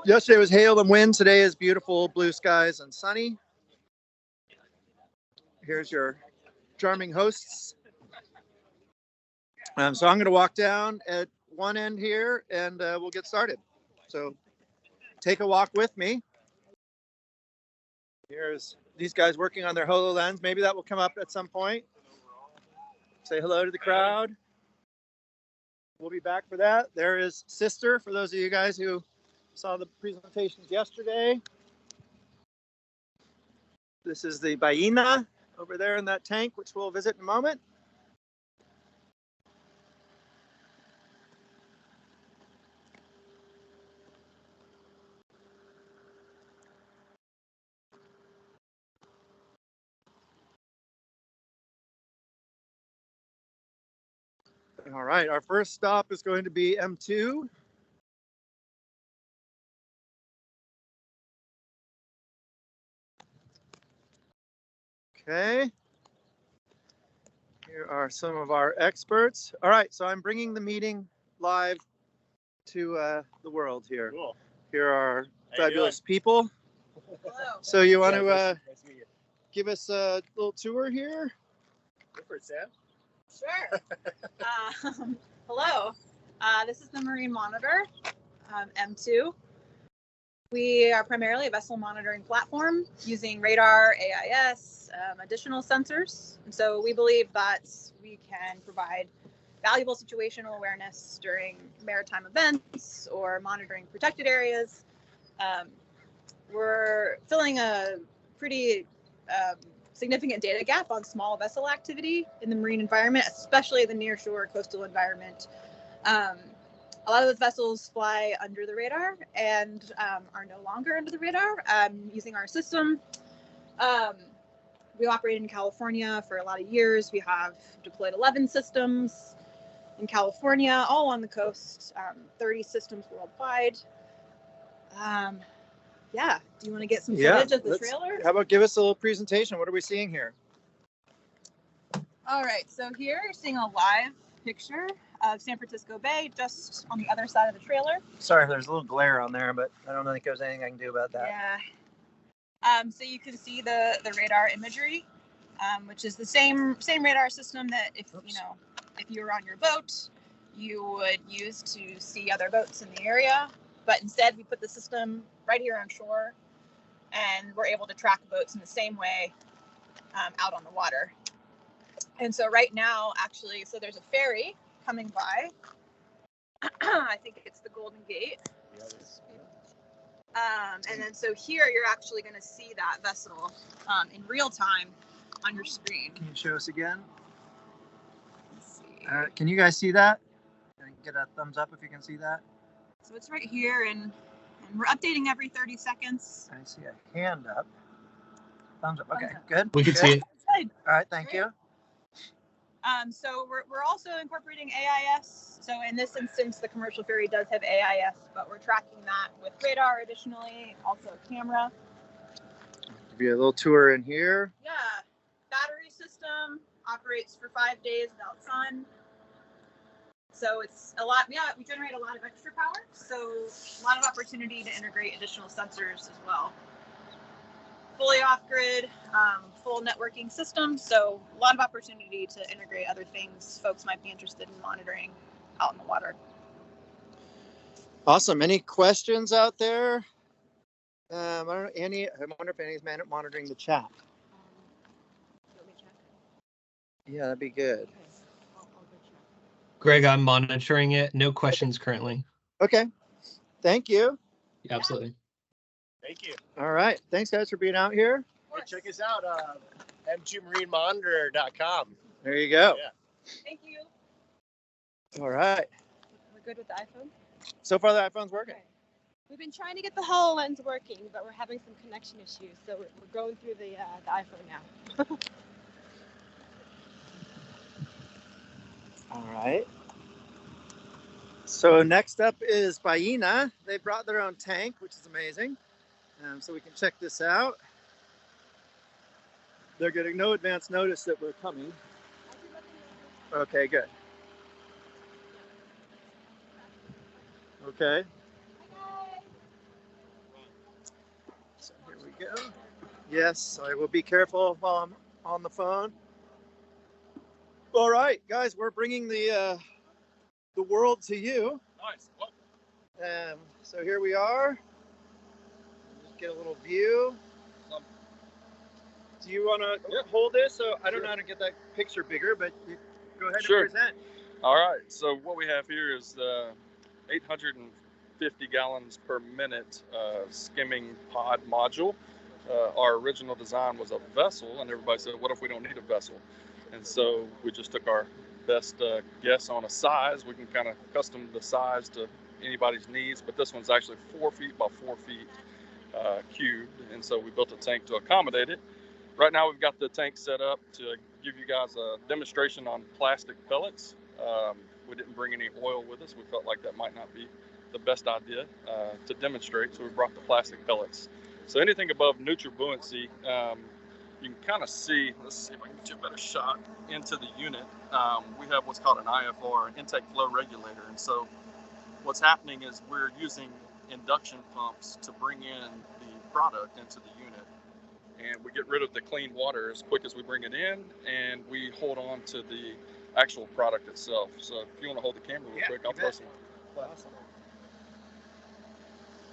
Yesterday was hail and wind. Today is beautiful blue skies and sunny. Here's your charming hosts. So I'm going to walk down at one end here and we'll get started. So take a walk with me. Here's these guys working on their HoloLens. Maybe that will come up at some point. Say hello to the crowd. We'll be back for that. There is Sister, for those of you guys who saw the presentations yesterday. This is the Ballena over there in that tank, which we'll visit in a moment. All right, our first stop is going to be M2. Okay. Here are some of our experts. All right, so I'm bringing the meeting live to the world here. Cool. Here are fabulous people. Hello. So you want to give us a little tour here? Go for it, Sam. Sure. Hello. This is the Marine Monitor, M2. We are primarily a vessel monitoring platform using radar, AIS, additional sensors. And so we believe that we can provide valuable situational awareness during maritime events or monitoring protected areas. We're filling a pretty significant data gap on small vessel activity in the marine environment, especially the nearshore coastal environment. A lot of those vessels fly under the radar and are no longer under the radar using our system. We operated in California for a lot of years. We have deployed 11 systems in California, all on the coast, 30 systems worldwide. Yeah, do you want to get some footage of the trailer? How about give us a little presentation? What are we seeing here? All right, so here you're seeing a live picture of San Francisco Bay, just on the other side of the trailer. Sorry, there's a little glare on there, but I don't think there's anything I can do about that. Yeah. So you can see the radar imagery, which is the same radar system that if you were on your boat, you would use to see other boats in the area. But instead, we put the system right here on shore, and we're able to track boats in the same way out on the water. And so right now, actually, so there's a ferry coming by. I think it's the Golden Gate. And then so here, you're actually going to see that vessel in real time on your screen. Can you show us again? Let's see. Can you guys see that? Get a thumbs up if you can see that. So it's right here, and we're updating every 30 seconds. I see a hand up. Thumbs up. Okay, good. We can see it. All right, thank you. So we're also incorporating AIS. So in this instance, the commercial ferry does have AIS, but we're tracking that with radar additionally, also camera. Give you a little tour in here. Yeah, battery system operates for 5 days without sun. So it's a lot, we generate a lot of extra power. So a lot of opportunity to integrate additional sensors as well. Fully off-grid, full networking system. So a lot of opportunity to integrate other things folks might be interested in monitoring out in the water. Awesome. Any questions out there? I wonder if Annie's monitoring the chat. Yeah, that'd be good. Greg, I'm monitoring it. No questions currently. Okay. Thank you. Yeah, absolutely. Thank you. All right. Thanks, guys, for being out here. Hey, check us out, m2marinemonitor.com. There you go. Yeah. Thank you. All right. We're good with the iPhone? So far, the iPhone's working. Okay. We've been trying to get the HoloLens working, but we're having some connection issues, so we're going through the iPhone now. All right. So next up is Ballena. They brought their own tank, which is amazing. So we can check this out. They're getting no advance notice that we're coming. Okay, good. Okay. we go. Yes, I will be careful while I'm on the phone. All right, guys, we're bringing the world to you. Nice. So here we are. Just get a little view. Do you want to hold this? So I don't know how to get that picture bigger, but you go ahead Sure. and present. All right, so what we have here is the 850 gallons per minute skimming pod module. Our original design was a vessel, and everybody said, what if we don't need a vessel? And so we just took our best guess on a size. We can kind of custom the size to anybody's needs, but this one's actually 4 feet by 4 feet cubed, and so we built a tank to accommodate it. Right now we've got the tank set up to give you guys a demonstration on plastic pellets. We didn't bring any oil with us. We felt like that might not be the best idea to demonstrate, so we brought the plastic pellets. So anything above neutral buoyancy, you can kind of see, let's see if I can get you a better shot into the unit. We have what's called an IFR, an intake flow regulator. And so what's happening is we're using induction pumps to bring in the product into the unit. And we get rid of the clean water as quick as we bring it in, and we hold on to the actual product itself. So if you want to hold the camera real quick, I'll throw some. Awesome.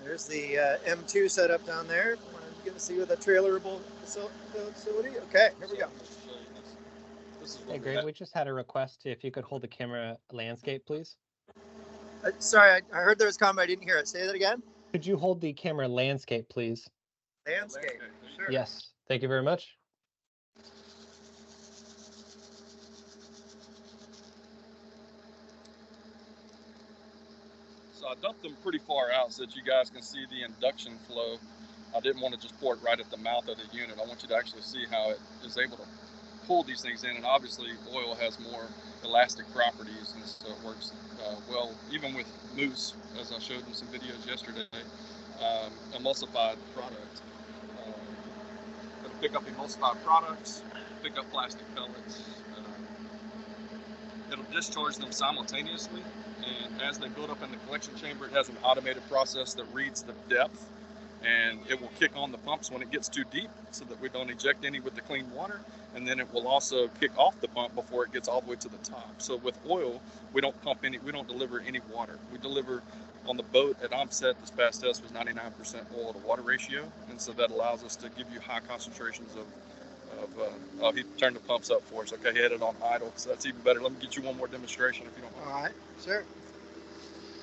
There's the M2 setup down there. You get to see with a trailerable facility. Okay, here we go. This is Hey, what we Greg, have. we just had a request if you could hold the camera landscape, please. Sorry, I heard there was a comment. I didn't hear it. Say that again. Could you hold the camera landscape, please? Landscape. Sure. Yes. Thank you very much. So I dumped them pretty far out so that you guys can see the induction flow. I didn't want to just pour it right at the mouth of the unit. I want you to actually see how it is able to pull these things in. And obviously oil has more elastic properties, and so it works well, even with mousse, as I showed in some videos yesterday, emulsified product. It'll pick up emulsified products, pick up plastic pellets. It'll discharge them simultaneously, and as they build up in the collection chamber, it has an automated process that reads the depth, and it will kick on the pumps when it gets too deep so that we don't eject any with the clean water, and then it will also kick off the pump before it gets all the way to the top. So with oil, we don't pump any, we don't deliver any water. We deliver on the boat at onset. This past test was 99% oil to water ratio, and so that allows us to give you high concentrations of oh, he turned the pumps up for us. Okay, he had it on idle, so that's even better. Let me get you one more demonstration if you don't mind. All right, sure.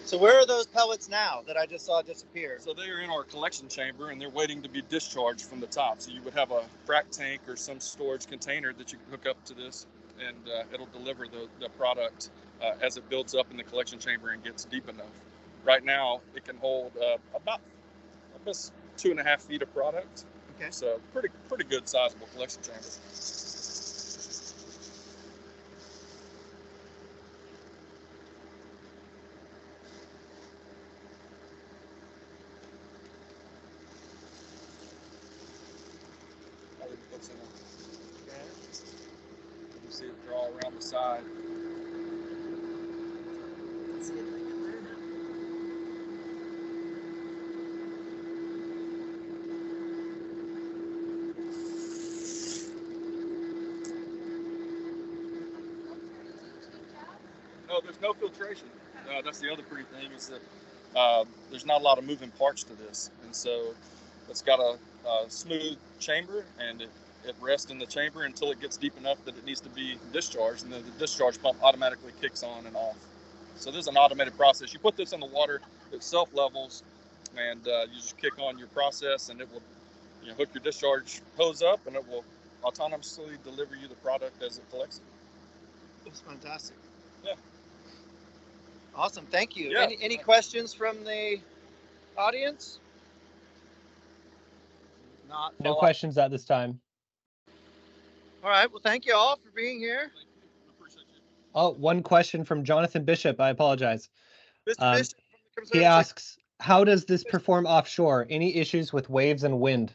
So where are those pellets now that I just saw disappear? So they are in our collection chamber, and they're waiting to be discharged from the top. So you would have a frac tank or some storage container that you can hook up to this, and it'll deliver the product as it builds up in the collection chamber and gets deep enough. Right now, it can hold about 2.5 feet of product. Okay. So pretty good sizable collection chamber. You see it draw around the side. No, there's no filtration. That's the other pretty thing is that there's not a lot of moving parts to this, and so it's got a smooth chamber, and it rests in the chamber until it gets deep enough that it needs to be discharged, and then the discharge pump automatically kicks on and off. So there's an automated process. You put this in the water, it self-levels, and you just kick on your process, and it will hook your discharge hose up, and it will autonomously deliver you the product as it collects it. That's fantastic. Yeah. Awesome. Thank you. Yeah. Any questions from the audience? Not. No questions at this time. All right. Well, thank you all for being here. Thank you. I appreciate you. Oh, one question from Jonathan Bishop. I apologize. Mr. Bishop from the He Conservancy. asks, how does this perform offshore? Any issues with waves and wind?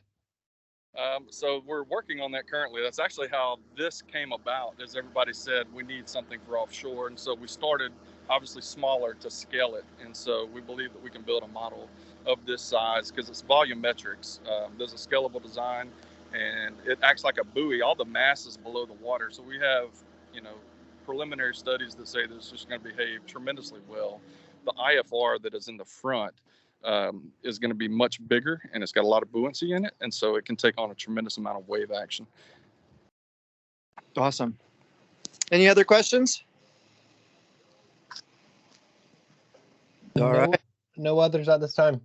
So we're working on that currently. That's actually how this came about, as everybody said, we need something for offshore. And so we started obviously smaller to scale it. And so we believe that we can build a model of this size because it's volumetrics. There's a scalable design, and it acts like a buoy. All the mass is below the water. So we have, preliminary studies that say this is going to behave tremendously well. The IFR that is in the front is going to be much bigger, and it's got a lot of buoyancy in it. And so it can take on a tremendous amount of wave action. Awesome. Any other questions? All right. No others at this time.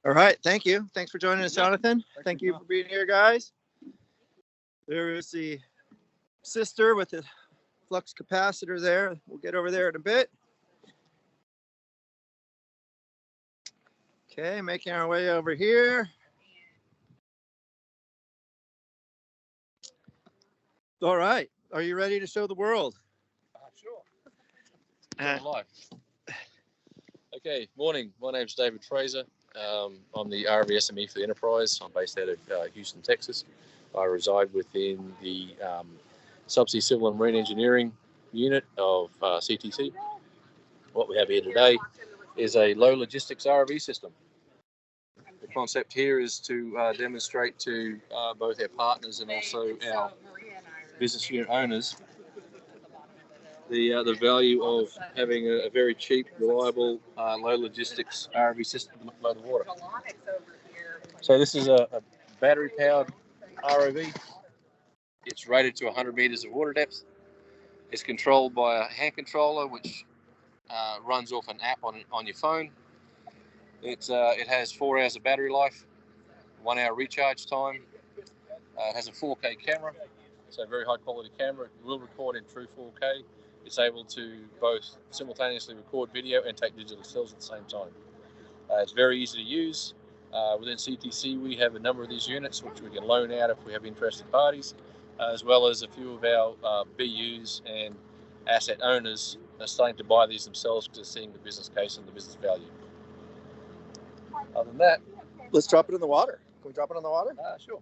All right. Thank you. Thanks for joining us, Jonathan. Thank you for being here, guys. There is the sister with the flux capacitor there. We'll get over there in a bit. Okay, making our way over here. All right. Are you ready to show the world? Sure. Live. Okay, morning. My name's David Fraser. I'm the RV SME for the Enterprise. I'm based out of Houston, Texas. I reside within the Subsea Civil and Marine Engineering unit of CTC. What we have here today is a low logistics RV system. The concept here is to demonstrate to both our partners and also our business unit owners the value of having a very cheap, reliable, low logistics RV system below the water. So this is a battery-powered ROV. It's rated to 100 meters of water depth. It's controlled by a hand controller, which runs off an app on your phone. It has 4 hours of battery life, 1 hour recharge time. It has a 4K camera, so very high quality camera. It will record in true 4K. It's able to both simultaneously record video and take digital stills at the same time. It's very easy to use. Within CTC, we have a number of these units which we can loan out if we have interested parties, as well as a few of our BUs and asset owners are starting to buy these themselves because they're seeing the business case and the business value. Other than that, let's drop it in the water. Can we drop it in the water? Sure.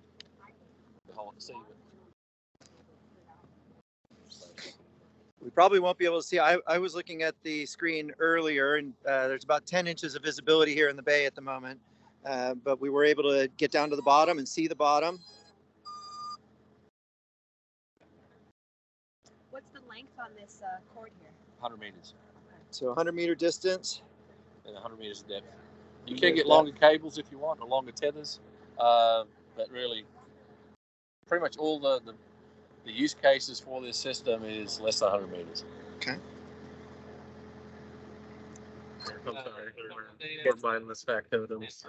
The whole at sea, We probably won't be able to see. I was looking at the screen earlier, and there's about 10 inches of visibility here in the bay at the moment. But we were able to get down to the bottom and see the bottom. What's the length on this cord here? 100 meters. So 100-meter distance. And 100 meters of depth. You can get longer cables if you want, or longer tethers. But really, pretty much all the use cases for this system is less than 100 meters. Okay. I'm sorry, we're mindless factotums.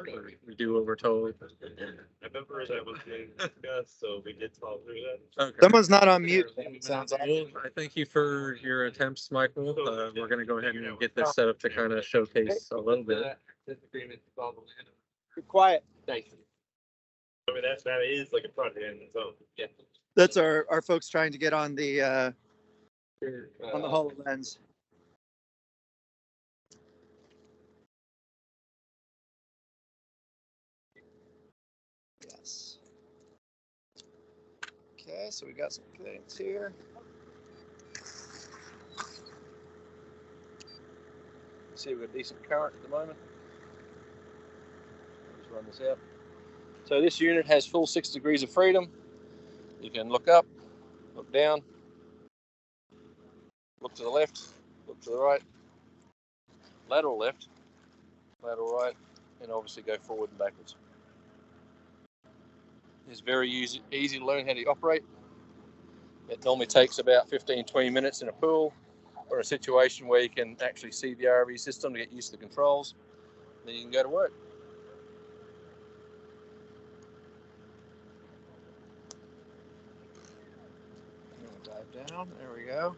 We do what we're told. I remember that was being discussed, so we did talk through that. Okay. Someone's not on mute. It sounds like. Well, I thank you for your attempts, Michael. We're going to go ahead and get this set up to kind of showcase a little bit. Be quiet. Thank you. I mean, that is like a project in its own. Yeah. That's our folks trying to get on the HoloLens. Yes. Okay, so we got some things here. See, we've got decent current at the moment. Just run this out. So this unit has full 6 degrees of freedom. You can look up, look down, look to the left, look to the right, lateral left, lateral right, and obviously go forward and backwards. It's very easy to learn how to operate. It normally takes about 15-20 minutes in a pool or a situation where you can actually see the ROV system to get used to the controls. Then you can go to work. Dive down. There we go.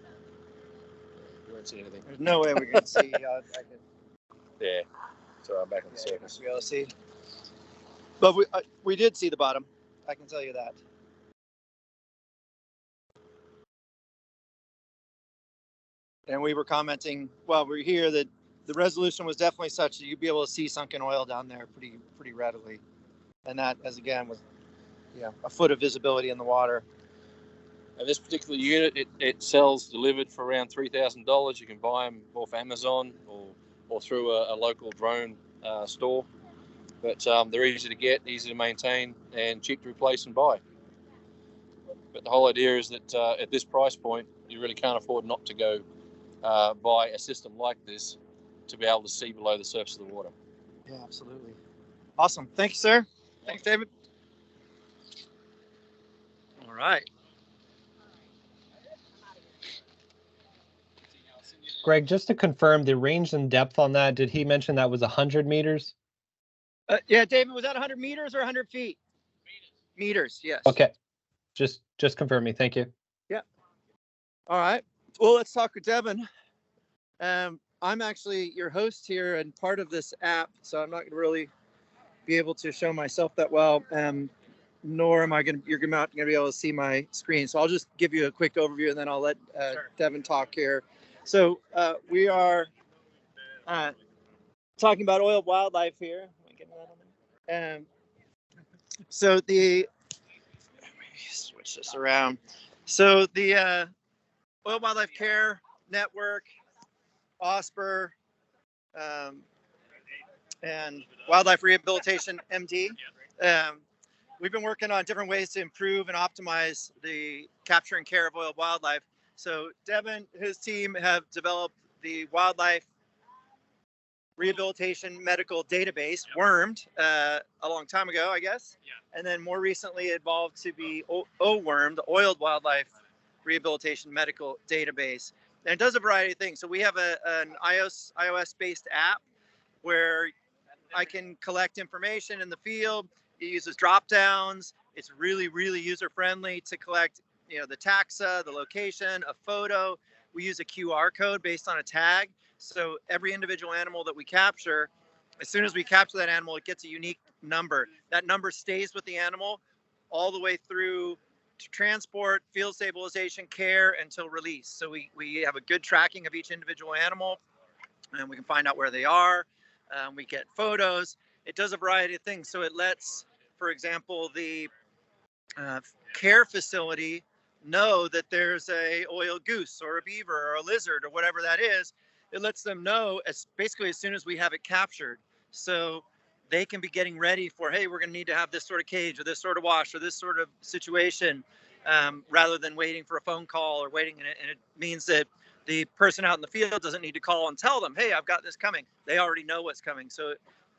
You won't see anything. There's no way we can see. Yeah. So I'm back on the surface. Be able to see. But we did see the bottom. I can tell you that. And we were commenting while we were here that the resolution was definitely such that you'd be able to see sunken oil down there pretty readily. And that, as again, was a foot of visibility in the water. And this particular unit, it sells delivered for around $3,000. You can buy them off Amazon or through a local drone store. But they're easy to get, easy to maintain, and cheap to replace and buy. But the whole idea is that at this price point, you really can't afford not to go buy a system like this to be able to see below the surface of the water. Yeah, absolutely. Awesome. Thank you, sir. Thanks, David. All right. Greg, just to confirm the range and depth on that, did he mention that was 100 meters? Yeah, David, was that 100 meters or 100 feet? Meters, yes. Okay. Just confirming. Thank you. Yeah. All right. Well, let's talk with Devin. I'm actually your host here and part of this app, so I'm not going to really be able to show myself that well, nor am I going to, you're not going to be able to see my screen. So I'll just give you a quick overview and then I'll let Devin talk here. So we are talking about oiled wildlife here. So let me switch this around. So the Oil Wildlife Care Network, OSPR, and Wildlife Rehabilitation MD. We've been working on different ways to improve and optimize the capture and care of oiled wildlife. So Devin, his team have developed the Wildlife Rehabilitation Medical Database, WORMed, a long time ago, I guess. Yeah. And then more recently evolved to be OWORM, the Oiled Wildlife Rehabilitation Medical Database. And it does a variety of things. So we have an iOS-based app where I can collect information in the field. It uses drop downs. It's really, really user-friendly to collect, the taxa, the location, a photo. We use a QR code based on a tag. So every individual animal that we capture, as soon as we capture that animal, it gets a unique number. That number stays with the animal all the way through to transport, field stabilization, care, until release. So we have a good tracking of each individual animal, and we can find out where they are. We get photos. It does a variety of things. So it lets, for example, the care facility know that there's a oiled goose or a beaver or a lizard or whatever that is. It lets them know basically as soon as we have it captured. So they can be getting ready for, hey, we're going to need to have this sort of cage or this sort of wash or this sort of situation, rather than waiting for a phone call or waiting. And it means that the person out in the field doesn't need to call and tell them, hey, I've got this coming. They already know what's coming. So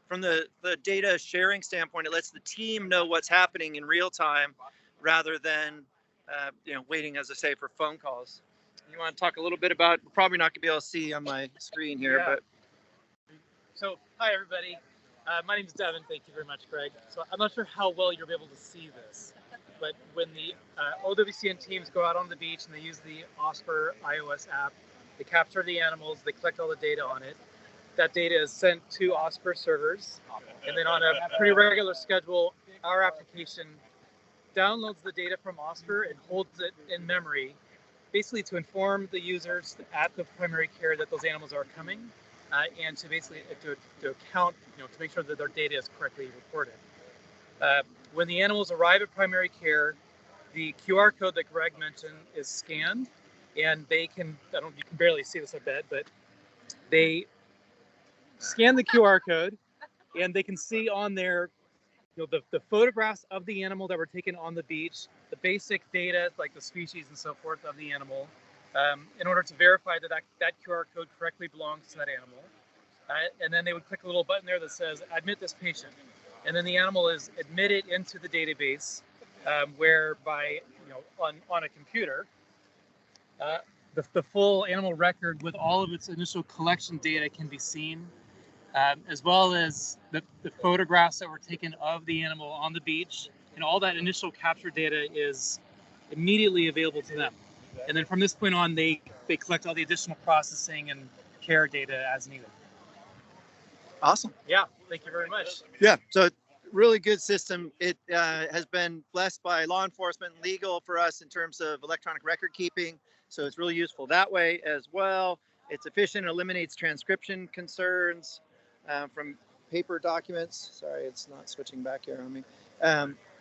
from the data sharing standpoint, it lets the team know what's happening in real time rather than waiting, as I say, for phone calls. You want to talk a little bit about, we're probably not going to be able to see on my screen here, Yeah. but. So, hi everybody. My name is Devin. Thank you very much, Greg. So I'm not sure how well you'll be able to see this, but when the OWCN teams go out on the beach and they use the OSPR iOS app, they capture the animals, they collect all the data on it. That data is sent to OSPR servers, and then on a pretty regular schedule, our application downloads the data from OSPR and holds it in memory, basically to inform the users at the primary care that those animals are coming, and to basically to account, to make sure that their data is correctly recorded. When the animals arrive at primary care, the QR code that Greg mentioned is scanned, and they can, you can barely see this, I bet, but they scan the QR code, and they can see on there the photographs of the animal that were taken on the beach, the basic data like the species and so forth of the animal, in order to verify that QR code correctly belongs to that animal. And then they would click a little button there that says admit this patient, and then the animal is admitted into the database, whereby on a computer the full animal record with all of its initial collection data can be seen, as well as the photographs that were taken of the animal on the beach, and all that initial capture data is immediately available to them. And then from this point on, they collect all the additional processing and care data as needed. Awesome. Yeah, thank you very much. Yeah, so really good system. It has been blessed by law enforcement and legal for us in terms of electronic record keeping. So it's really useful that way as well. It's efficient, eliminates transcription concerns from paper documents. Sorry, it's not switching back here on me.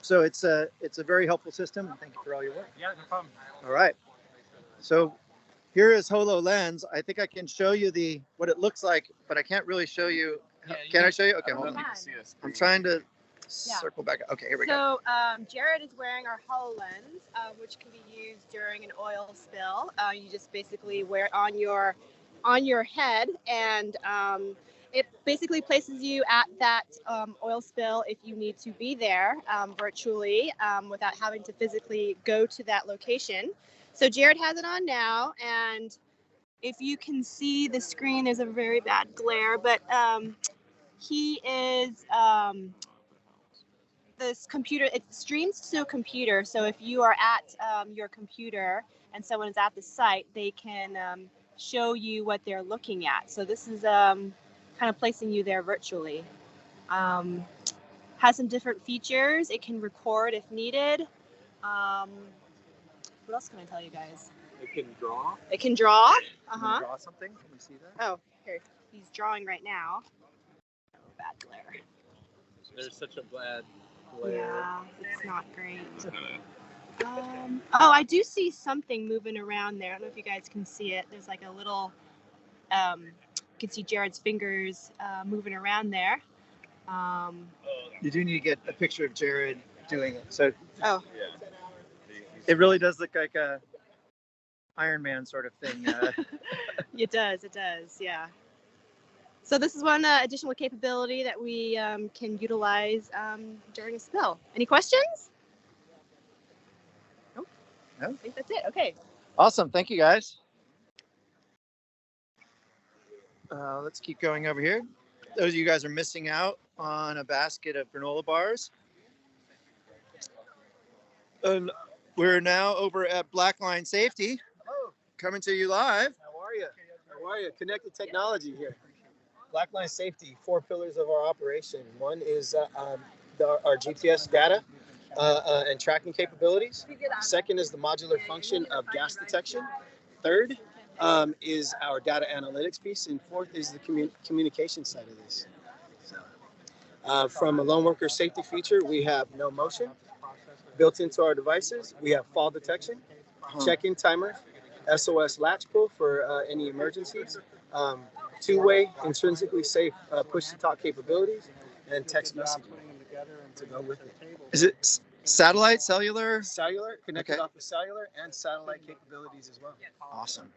So it's a very helpful system. And thank you for all your work. Yeah, no problem. All right. So here is HoloLens. I think I can show you what it looks like, but I can't really show you. Can I show you? Okay, hold on. I'm trying to circle back. Okay, here we go. So Jared is wearing our HoloLens, which can be used during an oil spill. You just basically wear it on your head, and it basically places you at that oil spill if you need to be there virtually without having to physically go to that location. So Jared has it on now, and if you can see the screen, there's a very bad glare, but he is this computer, it streams to a computer. So if you are at your computer and someone is at the site, they can show you what they're looking at. So this is kind of placing you there virtually. Has some different features. It can record if needed. What else can I tell you guys? It can draw. It can draw. Can you draw something? Can we see that? Oh, here. He's drawing right now. Bad glare. There's such a bad glare. Yeah, it's not great. Oh, I do see something moving around there. I don't know if you guys can see it. There's like a little, you can see Jared's fingers moving around there. You do need to get a picture of Jared doing it. So Oh, it really does look like a Iron Man sort of thing. it does, yeah. So this is one additional capability that we can utilize during a spill. Any questions? Nope. No? I think that's it. Okay. Awesome. Thank you, guys. Let's keep going over here. Those of you guys are missing out on a basket of granola bars. And we're now over at Blackline Safety, coming to you live. How are you? How are you? Connected technology here. Blackline Safety, 4 pillars of our operation. One is our GPS data and tracking capabilities. Second is the modular function of gas detection. Third is our data analytics piece. And fourth is the communication side of this. From a lone worker safety feature, we have no motion. Built into our devices, we have fall detection, check-in timer, SOS latch pull for any emergencies, two-way intrinsically safe push-to-talk capabilities, and text messaging to go with it. Is it satellite, cellular? Cellular, connected off of cellular and satellite capabilities as well. Awesome.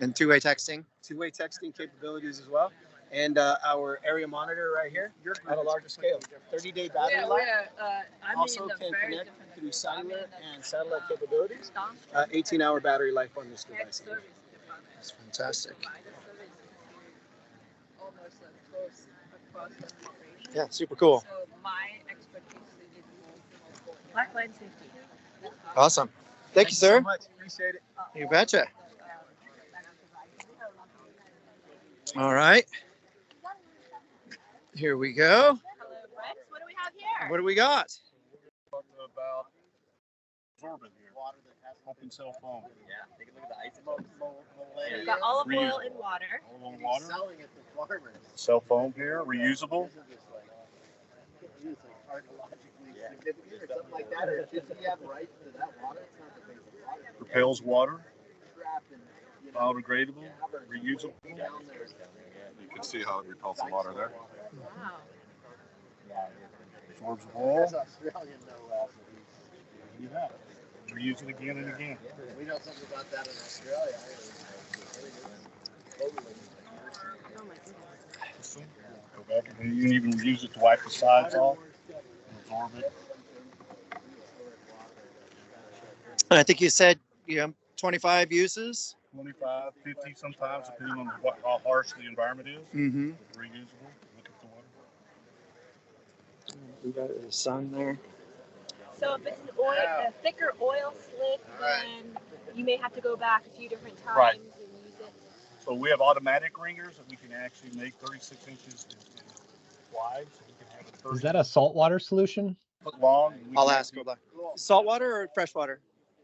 And two-way texting? Two-way texting capabilities as well. And our area monitor right here at a larger scale. 30-day battery life. Also can connect through cellular and satellite capabilities. 18-hour battery life on this device. That's fantastic. Yeah, super cool. Blackline Safety. Awesome. Thank you, sir. So much. Appreciate it. You betcha. All right. Here we go. Hello, Rex. What do we have here? What do we got? Talking about sorbent here. Pump and cell foam. Yeah, take a look at the We've got olive oil in water. All on water. Selling it to farmers. Cell foam here, reusable. Something like that, or if you have rights to that water, it's not the base of water. Repels water. Biodegradable, reusable. You can see how it repels the water there. Wow. Absorbs the oil. You have it. Reuse it again and again. We know something about that in Australia. Oh my goodness. Go back and you can even use it to wipe the sides off. Absorb it. I think you said 25 uses. 25, 50 sometimes, depending on how harsh the environment is. Mm-hmm. Reusable. Look at the water. We got the sun there. So if it's a thicker oil slick, then you may have to go back a few different times Right. and use it. So we have automatic ringers that we can actually make 36 inches wide. So we can have it 30 Is that a saltwater solution? foot long. And we I'll can ask. actually- Hold on. Saltwater or freshwater?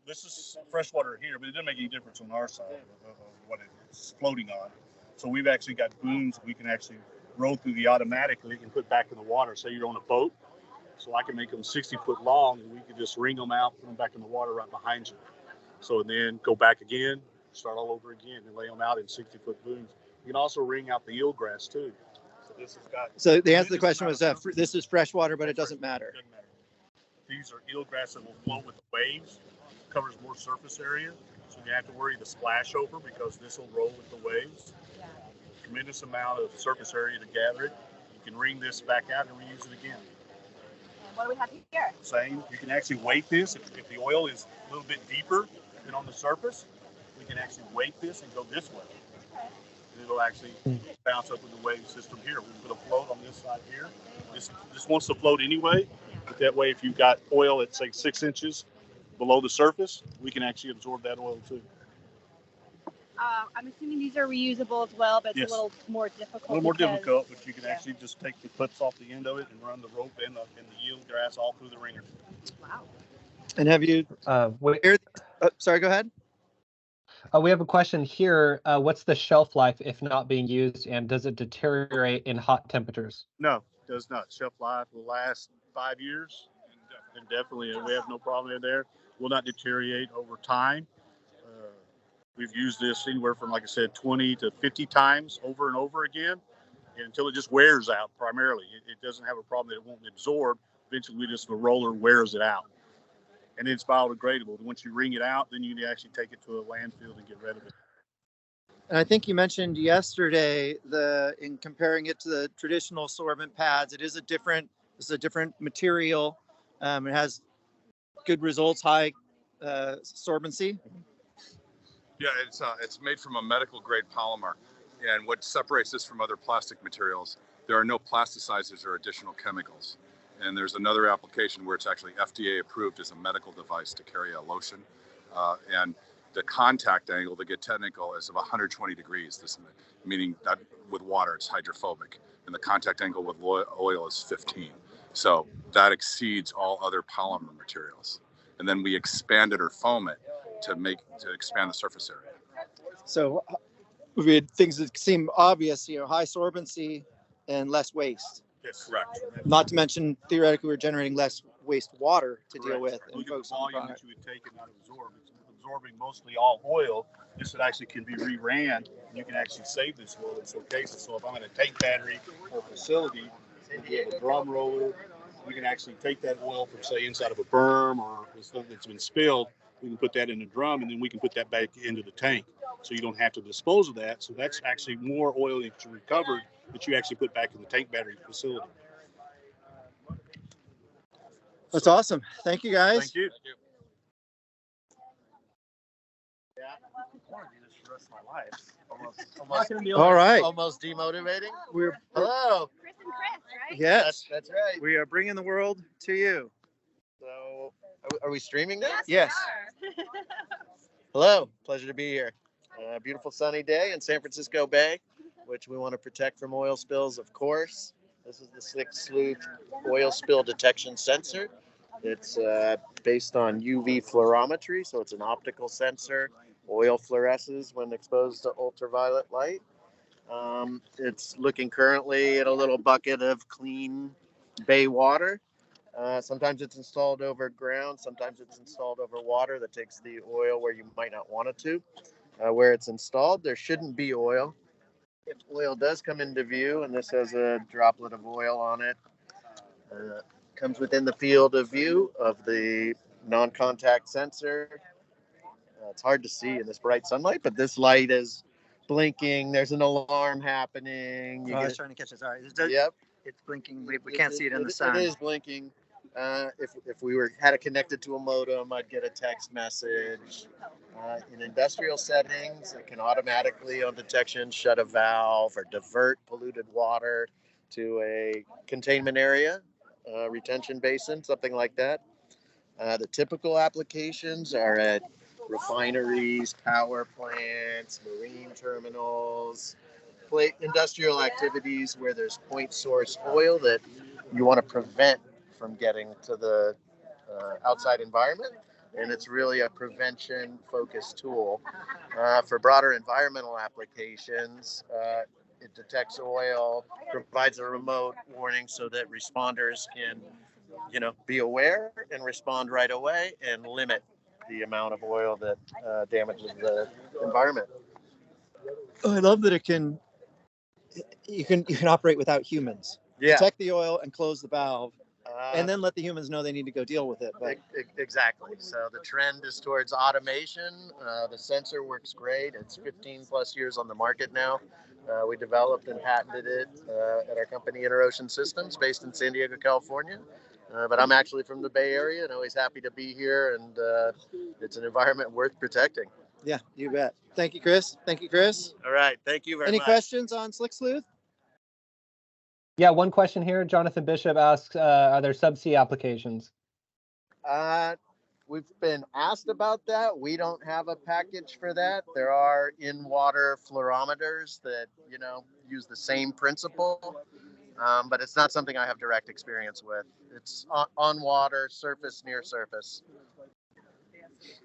This is freshwater here, but it doesn't make any difference on our side of what it's floating on. So we've actually got booms we can actually roll through the automatic and you can put back in the water. Say you're on a boat, so I can make them 60 foot long, and we can just wring them out, put them back in the water right behind you. So then go back again, start all over again, and lay them out in 60 foot booms. You can also wring out the eelgrass too. So this has got. So the answer to the question was this is freshwater, but it doesn't matter. Doesn't matter. These are eelgrass that will float with the waves. Covers more surface area, so you have to worry the splash over because this will roll with the waves. Tremendous amount of surface area to gather it. You can wring this back out and reuse it again. And what do we have here? Same. You can actually weight this. If the oil is a little bit deeper than on the surface, we can actually weight this and go this way. And it'll actually bounce up with the wave system here. We put a float on this side here. This wants to float anyway, but that way if you've got oil at say 6 inches below the surface, we can actually absorb that oil too. I'm assuming these are reusable as well, but it's Yes. a little more difficult. A little more difficult, but you can actually just take the clips off the end of it and run the rope and the yield grass all through the ringer. Wow. And have you? Sorry, go ahead. We have a question here. What's the shelf life if not being used, and does it deteriorate in hot temperatures? No, it does not. Shelf life will last 5 years, and definitely we have no problem in there. Will not deteriorate over time. We've used this anywhere from, like I said, 20 to 50 times over and over again, and until it just wears out primarily. It doesn't have a problem that it won't absorb. Eventually, the roller wears it out. And then it's biodegradable. Once you wring it out, then you can actually take it to a landfill and get rid of it. And I think you mentioned yesterday in comparing it to the traditional sorbent pads, it's a different material. It has good results, high sorbency. Yeah, it's made from a medical grade polymer, and what separates this from other plastic materials, there are no plasticizers or additional chemicals. And there's another application where it's actually FDA approved as a medical device to carry a lotion, and the contact angle, to get technical, is of 120 degrees. This meaning that with water it's hydrophobic, and the contact angle with oil is 15. So that exceeds all other polymer materials. And then we expand it or foam it to expand the surface area. So we had things that seem obvious, high sorbency and less waste. Yes, correct. Not to mention, theoretically, we're generating less waste water to deal with. Look at the volume that you would take and not absorb. It's absorbing mostly all oil. This actually can be re-ran, and you can actually save this oil in some cases. So if I'm in a tank battery or facility, and we have a drum roller, we can actually take that oil from, say, inside of a berm or something that's been spilled. We can put that in a drum, and then we can put that back into the tank. So you don't have to dispose of that. So that's actually more oil that you recovered that you actually put back in the tank battery facility. That's awesome. Thank you, guys. Thank you. Yeah, I want to do this for the rest of my life. All right. Almost demotivating. We're Hello. Chris and Chris, right? Yes, That's right. we are bringing the world to you. So, are we streaming this? Yes. Hello. Pleasure to be here. Beautiful sunny day in San Francisco Bay, which we want to protect from oil spills, of course. This is the sleuth oil spill detection sensor. It's based on UV fluorometry, so it's an optical sensor. Oil fluoresces when exposed to ultraviolet light. It's looking currently at a little bucket of clean bay water. Sometimes it's installed over ground, sometimes it's installed over water that takes the oil where you might not want it to. Where it's installed, there shouldn't be oil. If oil does come into view, and this has a droplet of oil on it, comes within the field of view of the non-contact sensor. It's hard to see in this bright sunlight, but this light is blinking. There's an alarm happening. I was trying to catch this. All right. Yep. It's blinking. We can't see it in the sun. It is blinking. If we had it connected to a modem, I'd get a text message. In industrial settings, it can automatically, on detection, shut a valve or divert polluted water to a containment area, retention basin, something like that. The typical applications are at refineries, power plants, marine terminals, industrial activities where there's point source oil that you want to prevent from getting to the outside environment. And it's really a prevention focused tool. For broader environmental applications, it detects oil, provides a remote warning so that responders can, be aware and respond right away and limit the amount of oil that damages the environment. Oh, I love that you can operate without humans. Yeah. Detect the oil and close the valve, and then let the humans know they need to go deal with it. But Exactly. So the trend is towards automation. The sensor works great. It's 15 plus years on the market now. We developed and patented it at our company InterOcean Systems based in San Diego, California. But I'm actually from the Bay Area and always happy to be here. And it's an environment worth protecting. yeah, you bet. Thank you, Chris. Thank you, Chris. All right. Thank you very much. Any questions on Slick Sleuth? Yeah, one question here. Jonathan Bishop asks, are there subsea applications? We've been asked about that. We don't have a package for that. There are in-water fluorometers that, use the same principle, but it's not something I have direct experience with. It's on water, surface, near surface.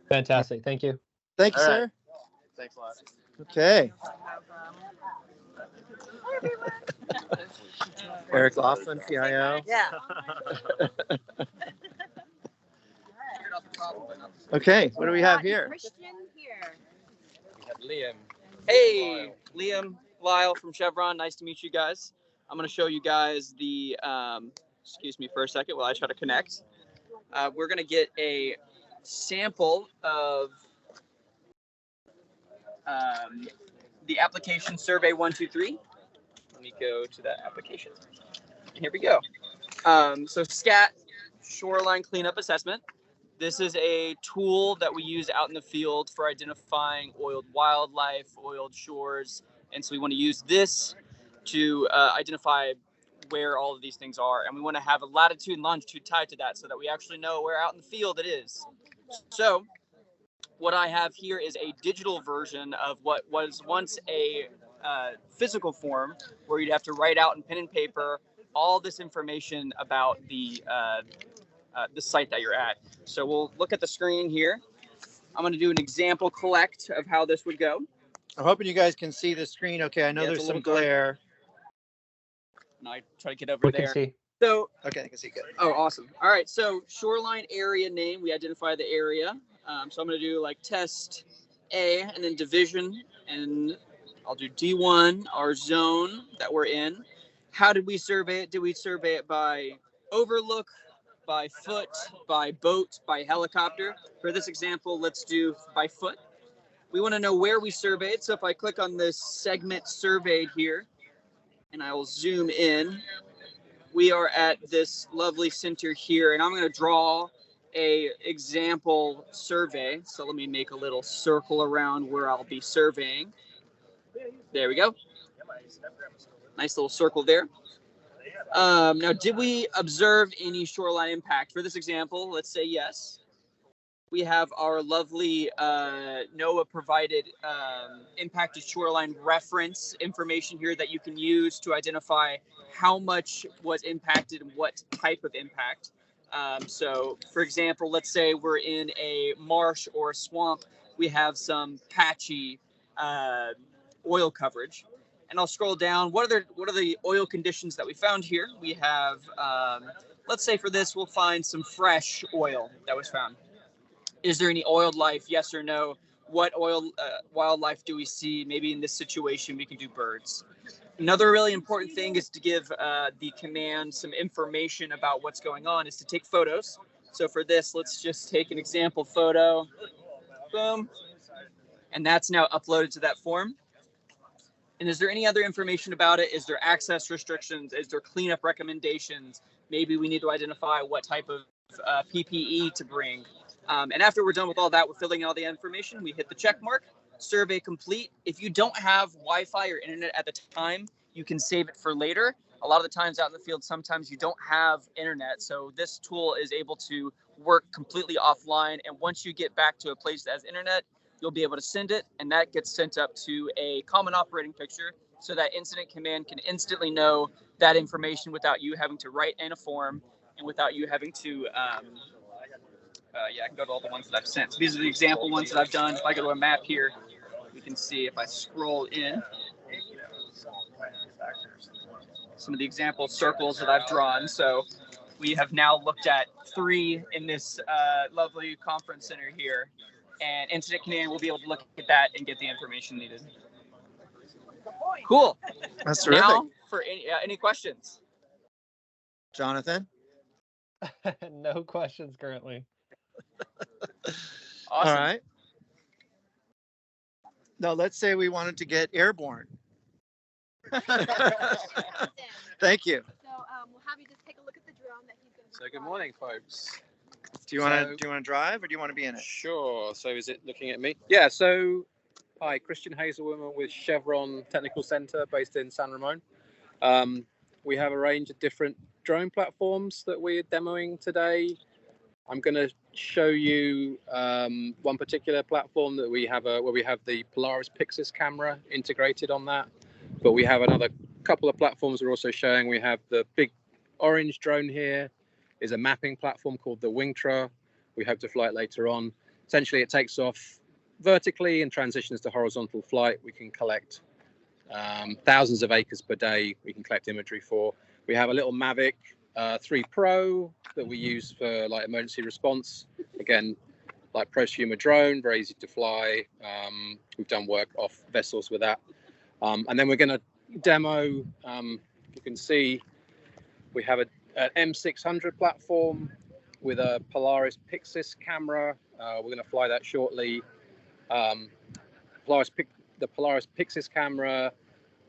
Fantastic. Thank you. Thank you, All sir. right. Thanks a lot. Okay. Eric Laughlin, PIO. Yeah. Okay, what do we have here? Christian here. We have Liam. Hey, Liam Lyle from Chevron. Nice to meet you guys. I'm going to show you guys the, excuse me for a second while I try to connect. We're going to get a sample of the application survey 123. Let me go to that application. Here we go. So SCAT, Shoreline Cleanup Assessment. This is a tool that we use out in the field for identifying oiled wildlife, oiled shores. And so we want to use this to identify where all of these things are. And we want to have a latitude and longitude tied to that so that we actually know where out in the field it is. So what I have here is a digital version of what was once a physical form where you'd have to write out in pen and paper all this information about the site that you're at. So we'll look at the screen here. I'm going to do an example collect of how this would go. I'm hoping you guys can see the screen. Okay, I know Yeah, it's there's a some little dark. glare. And I try to get over We there. can see. So, Okay, I can see good. oh, awesome. All right, so shoreline area name, we identify the area. So I'm going to do like test A and then division, and I'll do D1, our zone that we're in. How did we survey it? Did we survey it by overlook, by foot, by boat, by helicopter? For this example, let's do by foot. We want to know where we surveyed. So if I click on this segment surveyed here, and I will zoom in, we are at this lovely center here, and I'm going to draw a example survey. So let me make a little circle around where I'll be surveying. There we go. Nice little circle there. Now, did we observe any shoreline impact? For this example, let's say yes. We have our lovely NOAA provided impacted shoreline reference information here that you can use to identify how much was impacted and what type of impact. So, for example, let's say we're in a marsh or a swamp. We have some patchy oil coverage. And I'll scroll down. What are the oil conditions that we found here? We have, let's say for this, we'll find some fresh oil that was found. Is there any oiled life? Yes or no? What oil wildlife do we see? Maybe in this situation, we can do birds. Another really important thing is to give the command some information about what's going on, is to take photos. So for this, let's just take an example photo. Boom. And that's now uploaded to that form. And is there any other information about it? Is there access restrictions? Is there cleanup recommendations? Maybe we need to identify what type of PPE to bring. And after we're done with all that, we're filling in all the information. We hit the check mark, survey complete. If you don't have Wi-Fi or internet at the time, you can save it for later. A lot of the times out in the field, sometimes you don't have internet. So this tool is able to work completely offline. And once you get back to a place that has internet, you'll be able to send it, and that gets sent up to a common operating picture so that incident command can instantly know that information without you having to write in a form and without you having to, I can go to all the ones that I've sent. So these are the example ones that I've done. If I go to a map here, we can see if I scroll in. some of the example circles that I've drawn. So we have now looked at 3 in this lovely conference center here. And Incident Command will be able to look at that and get the information needed. Cool. That's terrific. Now, for any questions? Jonathan? No questions currently. Awesome. All right. Now, let's say we wanted to get airborne. Thank you. So we'll have you just take a look at the drone that he's going to. So good morning, folks. Do you want to drive, or do you want to be in it? Sure. So is it looking at me? Yeah. So hi, Christian Hazelwoman with Chevron Technical Center based in San Ramon. We have a range of different drone platforms that we're demoing today. I'm going to show you one particular platform that we have where we have the Polaris Pixis camera integrated on that. But we have another couple of platforms we're also showing. We have the big orange drone here is a mapping platform called the Wingtra. We hope to fly it later on. Essentially, it takes off vertically and transitions to horizontal flight. We can collect thousands of acres per day. We can collect imagery for. We have a little Mavic 3 Pro that we use for like emergency response. Again, like prosumer drone, very easy to fly. We've done work off vessels with that. And then we're going to demo, you can see we have an M600 platform with a Polaris Pixis camera. We're going to fly that shortly. The Polaris Pixis camera,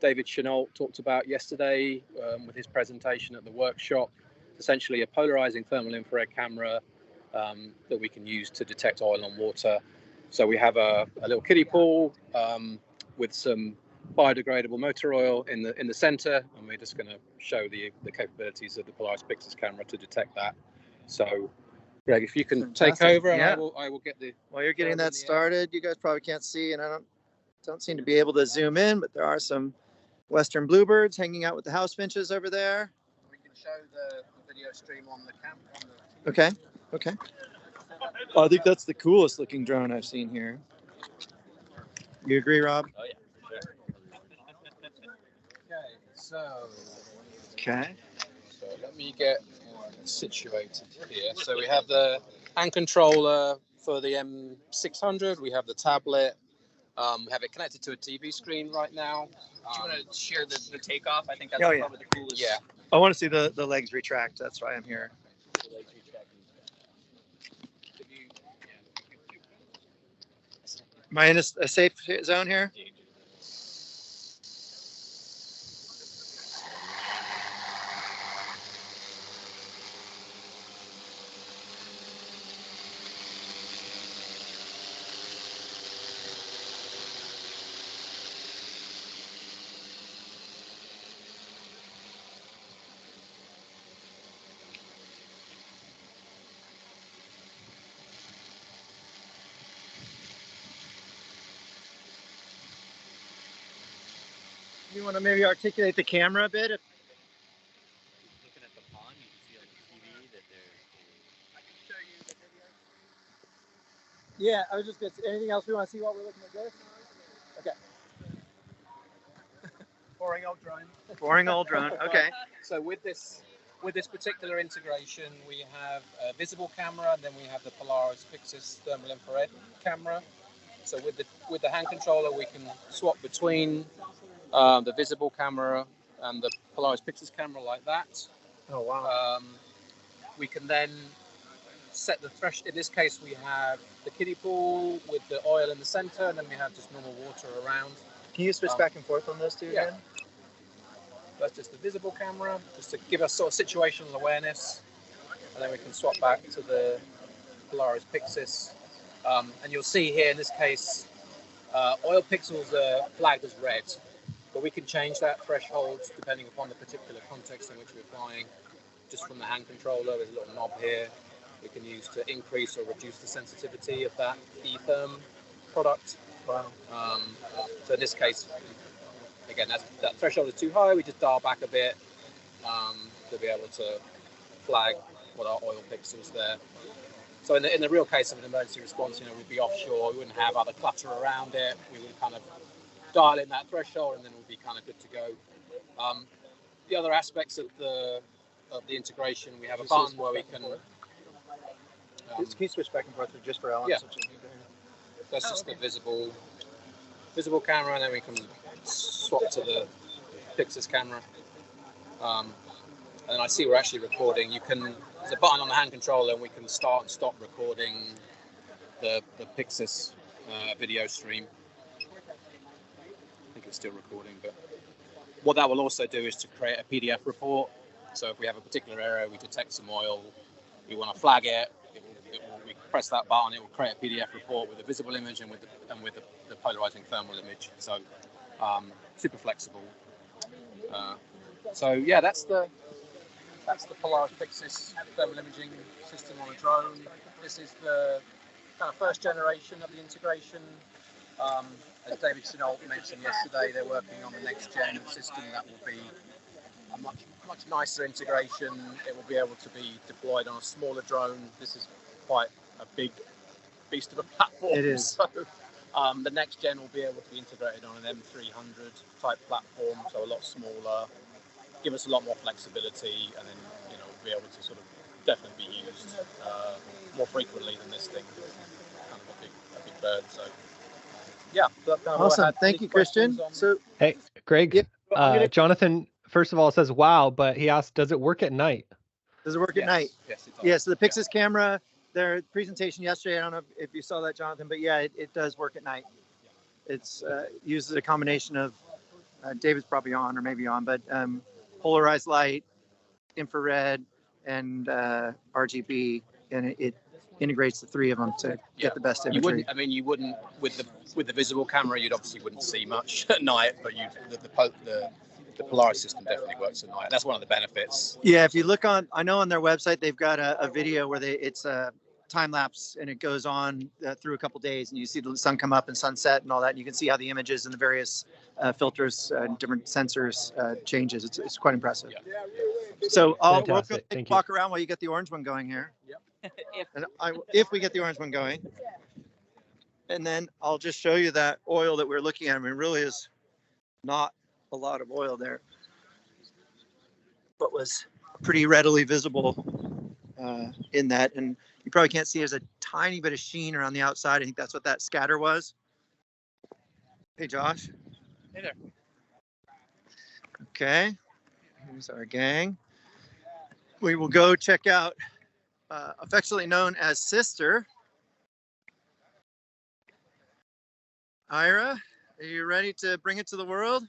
David Chenault talked about yesterday with his presentation at the workshop. Essentially a polarizing thermal infrared camera that we can use to detect oil on water. So we have a little kiddie pool with some biodegradable motor oil in the center, and we're just going to show the capabilities of the Polaris Pixis camera to detect that. So Greg, if you can take over, and I will get the. While you're getting that started, you guys probably can't see, and I don't seem to be able to zoom in, but there are some western bluebirds hanging out with the house finches over there. We can show the video stream on the camera. Okay. Okay. Oh, I think that's the coolest looking drone I've seen here. You agree, Rob? Oh yeah. Okay, so. Okay. So let me get situated here. So we have the hand controller for the M600. We have the tablet. We have it connected to a TV screen right now. Do you want to share the takeoff? I think that's Oh, probably the coolest. Yeah. I want to see the legs retract. That's why I'm here. Am I in a safe zone here? You want to maybe articulate the camera a bit? Looking at the pond, you can see on the TV that I can show you the video. Yeah, I was just going to say, anything else we want to see while we're looking at this? Okay. Boring old drone. Boring old drone. Okay. So with this particular integration, we have a visible camera, and then we have the Polaris Pixis thermal infrared camera. So with the hand controller, we can swap between the visible camera and the Polaris Pixis camera like that. Oh wow. We can then set the threshold. In this case, we have the kiddie pool with the oil in the center, and then we have just normal water around. Can you switch back and forth on those two again? That's just the visible camera, just to give us sort of situational awareness. And then we can swap back to the Polaris Pixis. And you'll see here in this case, oil pixels are flagged as red, but we can change that threshold depending upon the particular context in which we're flying. Just from the hand controller, there's a little knob here we can use to increase or reduce the sensitivity of that eTherm product. Wow. So in this case, again, that threshold is too high. We just dial back a bit to be able to flag what our oil pixels there. So in the real case of an emergency response, we'd be offshore. We wouldn't have other clutter around it. We would kind of dial in that threshold, and then we'd be kind of good to go. the other aspects of the integration, we have a button where we can. Can you switch back and forth just for Ellen? Yeah. That's just the visible camera, and then we can swap to the Pixis camera. And then I see we're actually recording. There's a button on the hand controller, and we can start and stop recording the Pixis video stream. I think it's still recording, but what that will also do is to create a PDF report. So if we have a particular area, we detect some oil, we want to flag it, we press that button, it will create a PDF report with a visible image and with the polarizing thermal image. So super flexible. So yeah, that's the Polaris Pixis thermal imaging system on a drone. This is the kind of first generation of the integration. As David Sinault mentioned yesterday, they're working on the next gen system that will be a much nicer integration. It will be able to be deployed on a smaller drone. This is quite a big beast of a platform. It is. So, the next gen will be able to be integrated on an M300 type platform, so a lot smaller, give us a lot more flexibility, and then be able to sort of definitely be used more frequently than this thing. Kind of a big bird. So yeah. Awesome. Thank you, Christian. So hey, Greg, Jonathan, first of all, says wow, but he asked, does it work at night? Does it work at night? Yes, it does. Yeah, so the Pixis camera, their presentation yesterday, I don't know if you saw that, Jonathan, but yeah, it does work at night. It's uses a combination of, David's probably on or maybe on, but polarized light, infrared, and RGB, and it integrates the three of them to get the best imagery. You wouldn't with the visible camera, you'd obviously wouldn't see much at night, but the Polaris system definitely works at night. That's one of the benefits. Yeah, if you look I know on their website they've got a video where it's a time lapse and it goes on through a couple days, and you see the sun come up and sunset and all that. And you can see how the images and the various filters, different sensors changes. It's quite impressive. Yeah. So we'll go walk around while you get the orange one going here. Yep. If we get the orange one going, and then I'll just show you that oil that we're looking at. I mean, it really is not a lot of oil there, but was pretty readily visible in that. And you probably can't see there's a tiny bit of sheen around the outside. I think that's what that scatter was. Hey, Josh. Hey there. Okay, here's our gang. We will go check out affectionately known as Sister. Ira, are you ready to bring it to the world?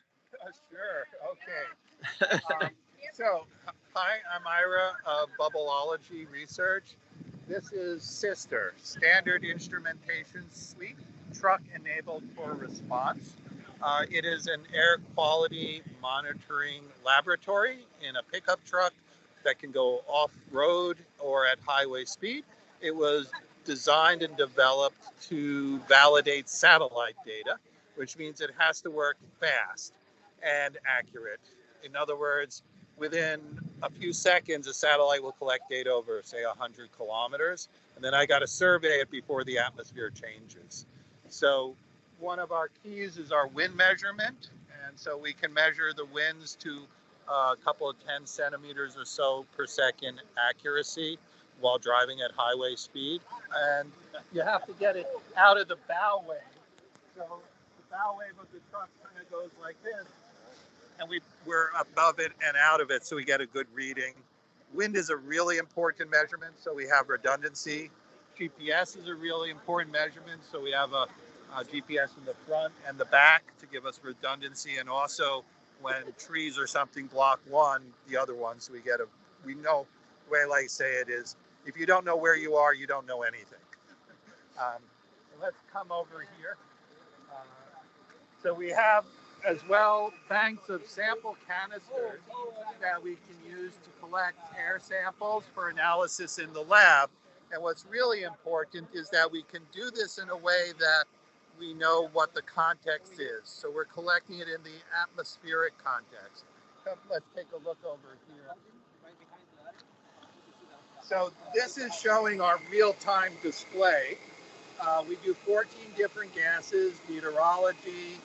Sure. Okay. So, hi, I'm Ira of Bubbleology Research. This is Sister, Standard Instrumentation Suite, truck-enabled for response. It is an air quality monitoring laboratory in a pickup truck that can go off-road or at highway speed. It was designed and developed to validate satellite data, which means it has to work fast and accurate. In other words, within a few seconds, a satellite will collect data over, say, 100 kilometers, and then I got to survey it before the atmosphere changes. So one of our keys is our wind measurement, and so we can measure the winds to a couple of 10 centimeters or so per second accuracy while driving at highway speed. And you have to get it out of the bow wave. So the bow wave of the truck kind of goes like this, and we're above it and out of it, so we get a good reading. Wind is a really important measurement, so we have redundancy. GPS is a really important measurement, so we have a GPS in the front and the back to give us redundancy, and also when trees or something block one, the other one, so we know, the way I like to say it is, if you don't know where you are, you don't know anything. Let's come over here. So we have as well banks of sample canisters that we can use to collect air samples for analysis in the lab. And what's really important is that we can do this in a way that we know what the context is. So we're collecting it in the atmospheric context. Let's take a look over here. So this is showing our real-time display. We do 14 different gases, meteorology,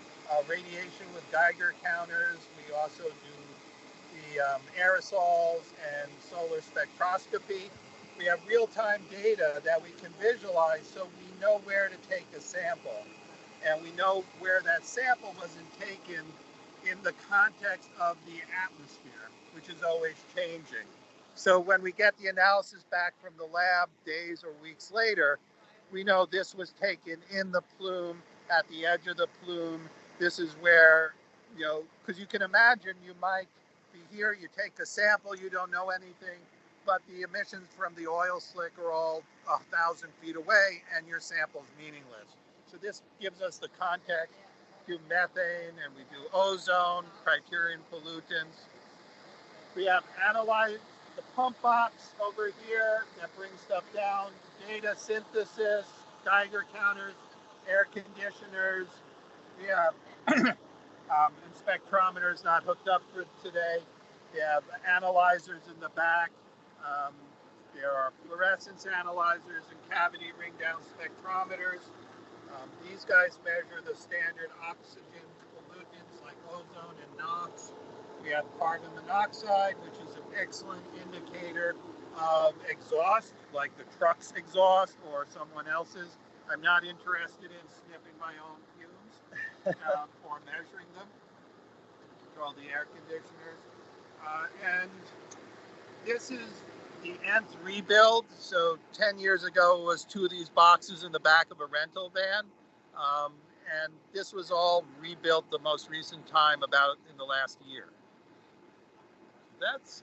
radiation with Geiger counters. We also do aerosols and solar spectroscopy. We have real-time data that we can visualize, so we know where to take a sample. And we know where that sample wasn't taken in the context of the atmosphere, which is always changing. So when we get the analysis back from the lab days or weeks later, we know this was taken in the plume, at the edge of the plume. This is where, you know, because you can imagine you might be here, you take a sample, you don't know anything, but the emissions from the oil slick are all 1,000 feet away and your sample's meaningless. So this gives us the context. We do methane and we do ozone, criterion pollutants. We have analyzed the pump box over here that brings stuff down, data synthesis, Geiger counters, air conditioners. We have spectrometers not hooked up for today. We have analyzers in the back. There are fluorescence analyzers and cavity ring down spectrometers. These guys measure the standard oxygen pollutants like ozone and NOx. We have carbon monoxide, which is an excellent indicator of exhaust, like the truck's exhaust or someone else's. I'm not interested in sniffing my own fumes or measuring them. Control the air conditioners. And this is the nth rebuild. So 10 years ago, it was 2 of these boxes in the back of a rental van. And this was all rebuilt the most recent time about in the last year. That's,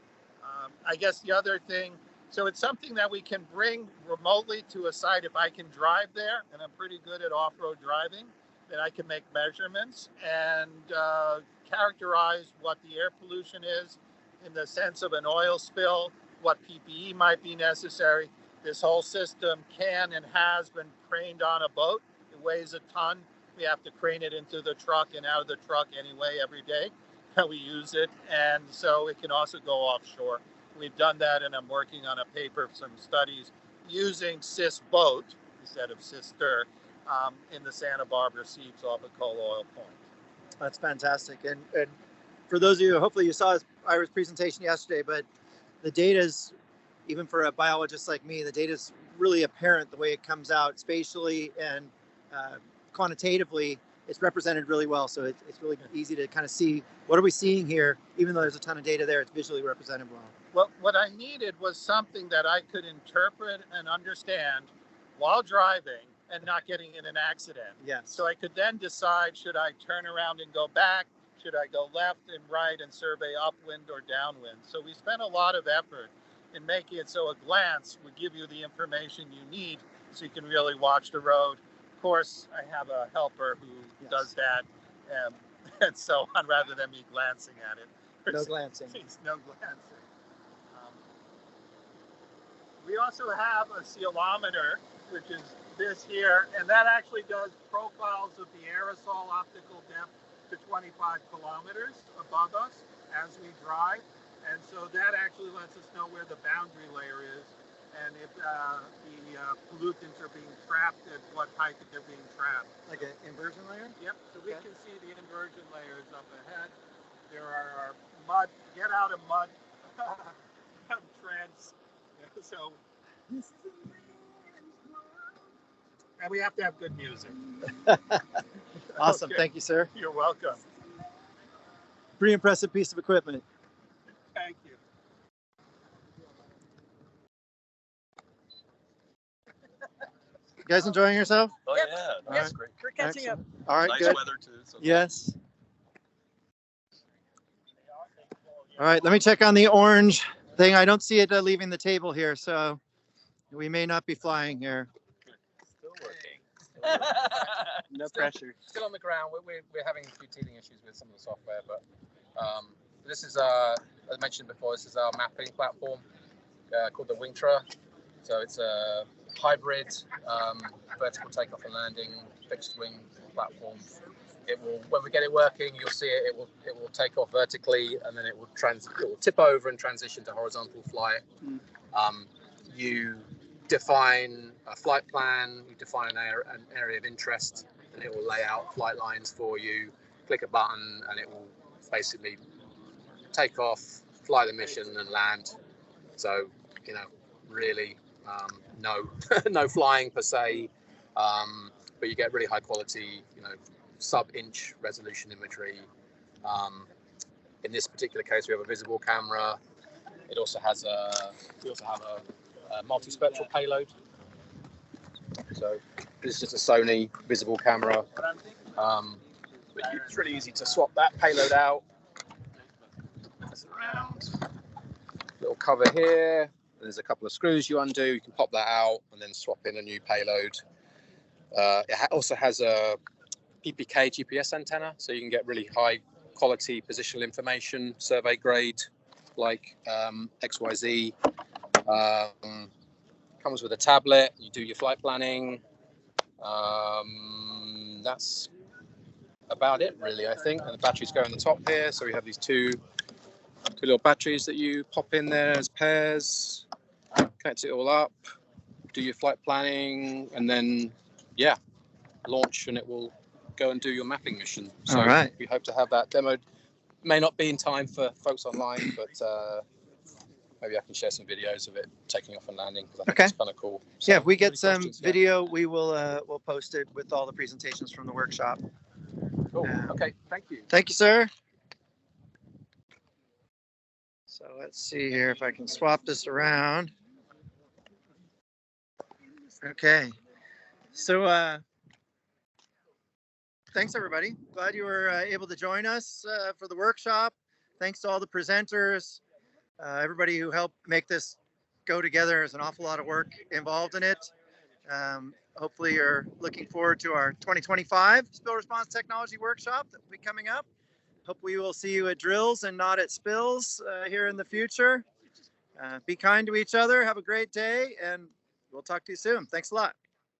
I guess, the other thing. So it's something that we can bring remotely to a site. If I can drive there, and I'm pretty good at off-road driving, then I can make measurements and characterize what the air pollution is in the sense of an oil spill, what PPE might be necessary. This whole system can and has been craned on a boat. It weighs a ton. We have to crane it into the truck and out of the truck anyway every day. We use it, and so it can also go offshore. We've done that, and I'm working on a paper of some studies using cis boat instead of sister in the Santa Barbara Seas off of Coal Oil Point. That's fantastic. And for those of you, hopefully you saw Ira's presentation yesterday, but the data's, even for a biologist like me, the data's really apparent the way it comes out spatially and quantitatively. It's represented really well, so it's really easy to kind of see what are we seeing here. Even though there's a ton of data there, it's visually represented well. Well, what I needed was something that I could interpret and understand while driving and not getting in an accident. Yes. So I could then decide, should I turn around and go back? Should I go left and right and survey upwind or downwind? So we spent a lot of effort in making it so a glance would give you the information you need so you can really watch the road. Of course, I have a helper who does that and so on, rather than me glancing at it. No glancing. No glancing. We also have a ceilometer, which is this here, and that actually does profiles of the aerosol optical depth to 25 kilometers above us as we drive. And so that actually lets us know where the boundary layer is and if the pollutants are being trapped, at what height they're being trapped. Like an inversion layer? Yep, so we can see the inversion layers up ahead. There are mud, get out of mud trends. So, and we have to have good music. Awesome, Okay. Thank you, sir. You're welcome. Pretty impressive piece of equipment. Thank you. You guys enjoying yourself? Oh Yep. yeah, All that's right. great. We're catching up. All right, Nice good. weather too. So Yes. All right, let me check on the orange thing. I don't see it leaving the table here, so we may not be flying here. Still working. No Still- pressure. Still on the ground. We're having a few teething issues with some of the software, but this is, as I mentioned before, this is our mapping platform called the Wingtra. So it's a hybrid vertical takeoff and landing fixed wing platform. It will, when we get it working, you'll see it. It will take off vertically, and then it will tip over and transition to horizontal flight. You define a flight plan. You define an area of interest, and it will lay out flight lines for you. Click a button, and it will basically take off, fly the mission and land. So, you know, really no no flying per se, but you get really high quality, you know, sub-inch resolution imagery. In this particular case, we have a visible camera. It also has we also have a multispectral payload. So this is just a Sony visible camera. It's really easy to swap that payload out. Pass it around. Little cover here. There's a couple of screws you undo. You can pop that out and then swap in a new payload. It also has a PPK GPS antenna, so you can get really high quality positional information, survey grade, like XYZ. Comes with a tablet. You do your flight planning. That's about it, really, I think. And the batteries go on the top here. So we have these two little batteries that you pop in there as pairs. Connect it all up. Do your flight planning, and then launch, and it will go and do your mapping mission. So all right. We hope to have that demoed. May not be in time for folks online, but maybe I can share some videos of it taking off and landing, because I think it's kind of cool. So, yeah, if we get some video, we will we'll post it with all the presentations from the workshop. Cool. Okay, thank you. Thank you, sir. So let's see here if I can swap this around. Okay. So thanks, everybody. Glad you were able to join us for the workshop. Thanks to all the presenters, everybody who helped make this go together. There's an awful lot of work involved in it. Hopefully you're looking forward to our 2025 Spill Response Technology Workshop that will be coming up. Hope we will see you at drills and not at spills here in the future. Be kind to each other. Have a great day, and we'll talk to you soon. Thanks a lot.